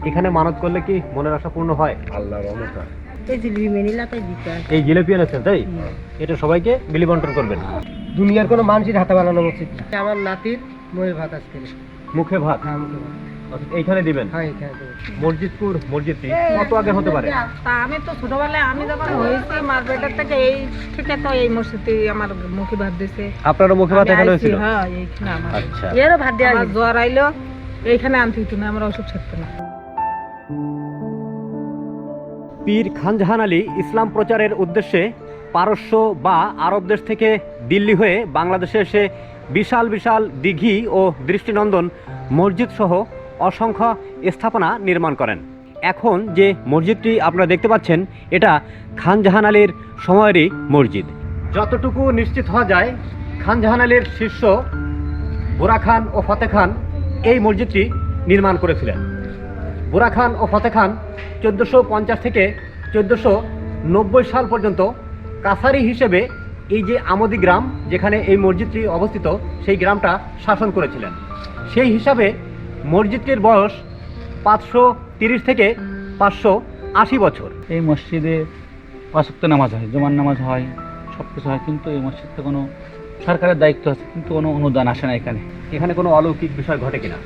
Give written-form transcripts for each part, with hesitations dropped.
এখানে মানত করলে কি মনের আশা পূর্ণ হয়? আল্লাহর রহমত। এই জিলিপি মেনিলা তাই দিতে হয়। এই জিলেপি এনেছেন তাই? এটা সবাইকে বিলি বন্টন করবেন। দুনিয়ার কোনো মানুষের হাতে বানানো উচিত না। আমার নাতির মুখে ভাত আজকে মুখে ভাত এইখানে দিবেন? হ্যাঁ এখানে দেবো। মসজিদপুর মসজিদটি কত আগে হতে পারে? তা আমি তো ছোটবেলায় আমি যখন হয়েছি মারপেটার থেকে এই থেকে তো এই মসজিদে আমার মুখে ভাত দিছে। আপনারও মুখে ভাত এখানে হয়েছিল? হ্যাঁ এইখানে আমার। আচ্ছা। এরও ভাত দেওয়া জ্বর আইলো এইখানে আনতে হইতো না, আমার ওষুধ ছাড়তো না। পীর খানজাহান আলী ইসলাম প্রচারের উদ্দেশ্যে পারস্য বা আরব দেশ থেকে দিল্লি হয়ে বাংলাদেশে এসে বিশাল বিশাল দিঘি ও দৃষ্টিনন্দন মসজিদ সহ অসংখ্য স্থাপনা নির্মাণ করেন। এখন যে মসজিদটি আপনারা দেখতে পাচ্ছেন এটা খানজাহান আলীর সময়েরই মসজিদ। যতটুকু নিশ্চিত হওয়া যায় খানজাহান আলীর শিষ্য বুরা খান ও ফতে খান এই মসজিদটি নির্মাণ করেছিলেন। বুরা খান ও ফতে খান 1450 থেকে 1490 সাল পর্যন্ত কাছারি হিসেবে এই যে আমদি গ্রাম যেখানে এই মসজিদটি অবস্থিত সেই গ্রামটা শাসন করেছিলেন। সেই হিসাবে মসজিদটির বয়স 530 থেকে 580 বছর। এই মসজিদে 5 ওয়াক্ত নামাজ হয়, জুমার নামাজ হয়, সব কিছু হয়, কিন্তু এই মসজিদটা কোনো সরকারের দায়িত্ব আছে, কিন্তু কোনো অনুদান আসে না এখানে। এখানে কোনো অলৌকিক বিষয় ঘটে কিনা?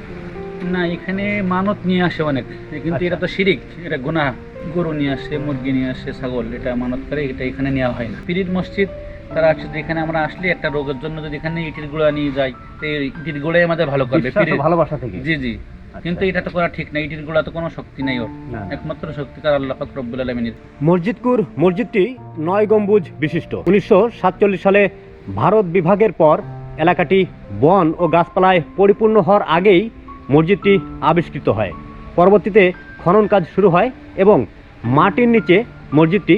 না, এখানে মানত নিয়ে আসে অনেক, কিন্তু এটা তো শিরিক, এটা গুনাহ। গরু নিয়ে আসে, মুরগি নিয়ে আসে, ছাগল, এটা মানত করে, এটা এখানে নেওয়া হয় না। পীরের মসজিদ তারা আসছে, এখানে আমরা আসলে একটা রোগের জন্য যদি এখানে ইটের গুঁড়া নিয়ে যাই, তো এই ইটের গুঁড়াই আমাদের ভালো করবে, ভালোবাসা থেকে। জি জি। কিন্তু এটা তো করা ঠিক না, ইটের গুঁড়া তো কোনো শক্তি নাই ওর, একমাত্র শক্তিকার আল্লাহ পাক রব্বুল আলামিনের। মসজিদপুর মসজিদটি 9 গম্বুজ বিশিষ্ট। 1947 সালে ভারত বিভাগের পর এলাকাটি বন ও গাছপালায় পরিপূর্ণ হওয়ার আগেই মসজিদটি আবিষ্কৃত হয়। পরবর্তীতে খনন কাজ শুরু হয় এবং মাটির নিচে মসজিদটি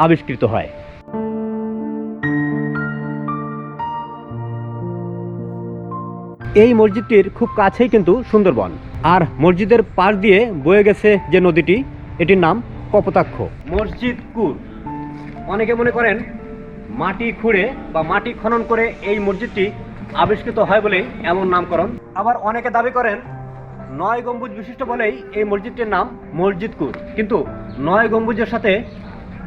আবিষ্কৃত হয়। এই মসজিদটির খুব কাছেই কিন্তু সুন্দরবন, আর মসজিদের পাশ দিয়ে বয়ে গেছে যে নদীটি এটির নাম কপোতাক্ষ। মসজিদপুর অনেকে মনে করেন মাটি খুঁড়ে বা মাটি খনন করে এই মসজিদটি আবিষ্কৃত হয় বলেই এমন নামকরণ। আবার অনেকে দাবি করেন 9 গম্বুজ বিশিষ্ট বলেই এই মসজিদটির নাম মসজিদপুর। কিন্তু 9 গম্বুজের সাথে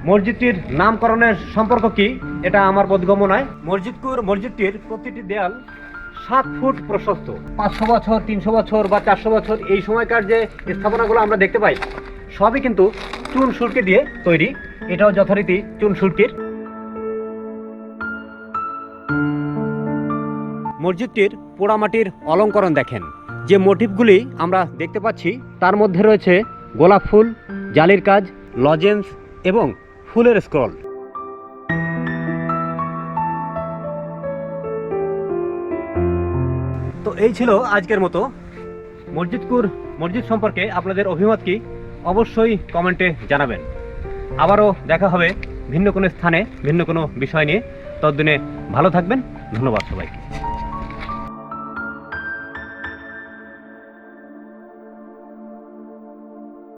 মসজিদটির নামকরণের সম্পর্ক কি এটা আমার বোধগম্য নয়। মসজিদপুর মসজিদটির প্রতিটি দেয়াল 7 ফুট প্রশস্ত। 500 বছর, 300 বছর বা 400 বছর এই সময়কার যে স্থাপনাগুলো আমরা দেখতে পাই সবই কিন্তু চুন সুরকি দিয়ে তৈরি। এটাও যথারীতি চুন সুরকির। মসজিদটির পোড়ামাটির অলঙ্করণ দেখেন, যে মোটিভগুলি আমরা দেখতে পাচ্ছি তার মধ্যে রয়েছে গোলাপ ফুল, জালির কাজ, লজেন্স এবং ফুলের স্ক্রল। তো এই ছিল আজকের মতো। মসজিদপুর মসজিদ সম্পর্কে আপনাদের অভিমত কি অবশ্যই কমেন্টে জানাবেন। আবারও দেখা হবে ভিন্ন কোনো স্থানে ভিন্ন কোনো বিষয় নিয়ে। ততদিনে ভালো থাকবেন। ধন্যবাদ সবাইকে।